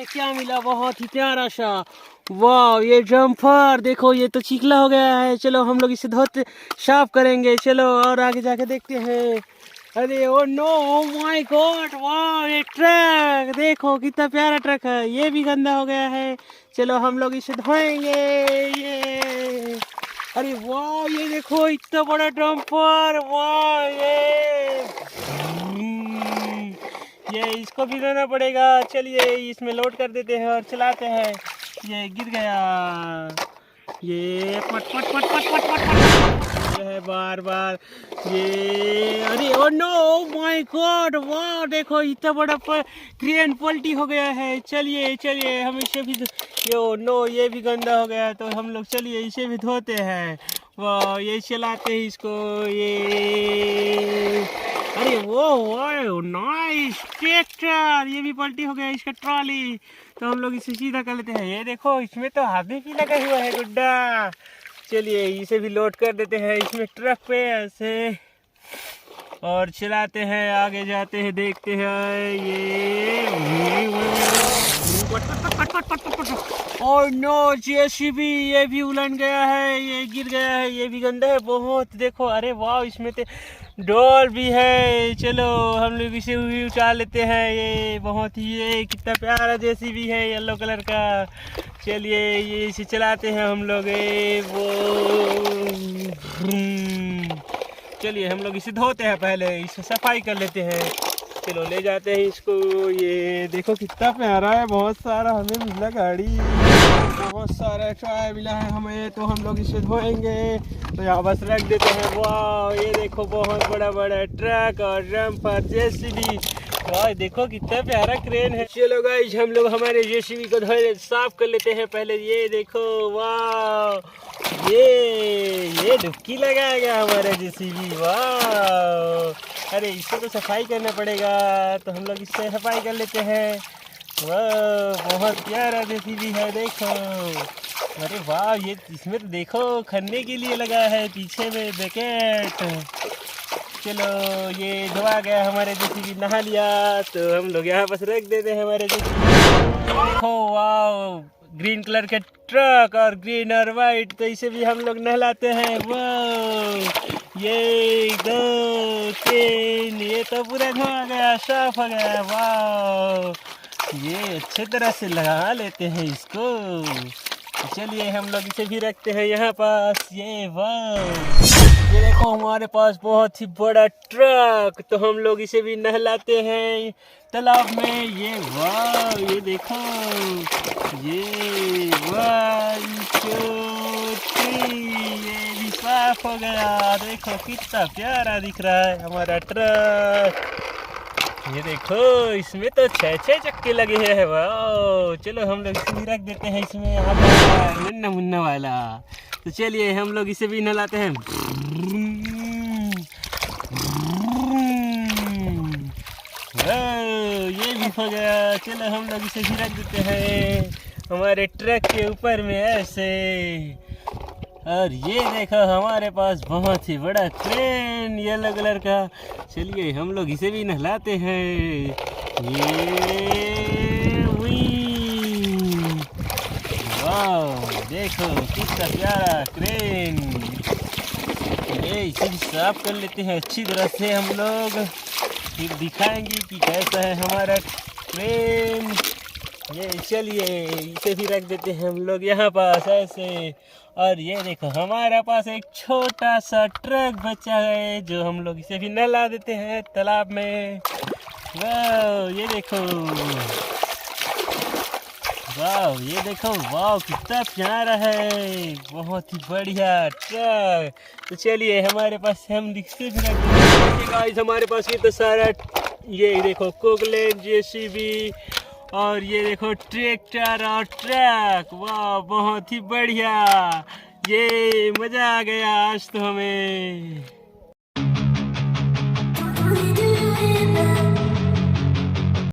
हमें क्या मिला, बहुत ही प्यारा सा। वाह, ये जम्पर देखो, ये तो चिकला हो गया है। चलो हम लोग इसे धोते साफ करेंगे। चलो और आगे जाके देखते हैं। अरे oh no, oh my god, वाह ये ट्रक देखो कितना प्यारा ट्रक है। ये भी गंदा हो गया है। चलो हम लोग इसे धोएंगे। ये अरे वाह, ये देखो इतना बड़ा डंपर। वाह ये इसको भी धोना पड़ेगा। चलिए इसमें लोड कर देते हैं और चलाते हैं। ये गिर गया। ये पट पट पट पट पट पट पट ये है बार बार। ये अरे ओ नो, माय गॉड, वाह देखो इतना बड़ा क्रेन पलटी हो गया है। चलिए चलिए हम इसे भी यो नो, ये भी गंदा हो गया है, तो हम लोग चलिए इसे भी धोते हैं। वाह, ये चलाते हैं इसको। ये अरे वो नाइस ट्रैक्टर, ये भी पलटी हो गया इसका ट्रॉली। तो हम लोग इसे सीधा कर लेते हैं। ये देखो इसमें तो हाथी भी लगा हुआ है गुड्डा। चलिए इसे भी लोड कर देते हैं इसमें ट्रक पे ऐसे और चलाते हैं। आगे जाते हैं, देखते हैं। और नो, जेसीबी ये भी उलट गया है, ये गिर गया है, ये भी गंदा है बहुत। देखो अरे वाह, इसमें तो डोर भी है। चलो हम लोग इसे भी उतार लेते हैं। ये बहुत ही, ये कितना प्यारा जेसीबी है येलो कलर का। चलिए ये इसे चलाते हैं हम लोग। चलिए हम लोग इसे धोते हैं, पहले इसे सफाई कर लेते हैं। चलो ले जाते हैं इसको। ये देखो कितना प्यारा है, बहुत सारा हमें मिला गाड़ी, बहुत सारा ट्राय मिला है हमें। तो हम लोग इसे धोएंगे, तो यहाँ बस रख देते हैं। वाह ये देखो बहुत बड़ा बड़ा ट्रक और डंपर जेसीबी। वाह देखो कितना प्यारा क्रेन है। चलो गाइस हम लोग हमारे जेसीबी को धोए साफ कर लेते हैं पहले। ये देखो वाह, ये डुबकी लगाएगा हमारा जेसीबी। वाह, अरे इससे तो सफाई करना पड़ेगा, तो हम लोग इससे सफाई कर लेते हैं। वाह बहुत प्यारा जेसीबी है देखो। अरे वाह, ये इसमें तो देखो खन्ने के लिए लगा है पीछे में बकेट। चलो ये धोआ गया हमारे जेसीबी, नहा लिया, तो हम लोग यहाँ बस रख देते हैं हमारे जेसीबी। देखो वाह, ग्रीन कलर के ट्रक और ग्रीन और वाइट, तो इसे भी हम लोग नहलाते हैं। वाह ये 2 3, ये तो पूरा धोआ गया, साफ हो गया। वाह ये अच्छे तरह से लगा लेते हैं इसको। चलिए हम लोग इसे भी रखते हैं यहाँ पास। ये वाह, ये देखो हमारे पास बहुत ही बड़ा ट्रक, तो हम लोग इसे भी नहलाते हैं तालाब में। ये वाह, ये देखो, ये वाह, ये भी साफ हो गया। देखो कितना प्यारा दिख रहा है हमारा ट्रक। ये देखो इसमें तो 6 चक्के लगे हैं। वाह, चलो हम लोग इसे भी रख देते हैं इसमें, नन्ना मुन्ना वाला। तो चलिए हम लोग इसे भी नहलाते हैं। ये भी हो गया। चलो हम लोग इसे भी रख देते हैं हमारे ट्रक के ऊपर में ऐसे। और ये देखो हमारे पास बहुत ही बड़ा क्रेन येलो कलर का। चलिए हम लोग इसे भी नहलाते हैं। ये वाह देखो कितना प्यारा क्रेन। ये इसे भी साफ कर लेते हैं अच्छी तरह से हम लोग, फिर दिखाएंगे कि कैसा है हमारा क्रेन। ये चलिए इसे भी रख देते हैं हम लोग यहाँ पास ऐसे। और ये देखो हमारे पास एक छोटा सा ट्रक बचा है, जो हम लोग इसे भी नहला देते हैं तालाब में। वाह ये देखो, वाह ये देखो, वाह कितना प्यारा है, बहुत ही बढ़िया ट्रक। तो चलिए हमारे पास हम दिखते भी रख देते हैं गाइस। हमारे पास ये तो सारा, ये देखो कोकलेन जेसीबी और ये देखो ट्रैक्टर और ट्रक। वाह बहुत ही बढ़िया, ये मज़ा आ गया आज तो हमें।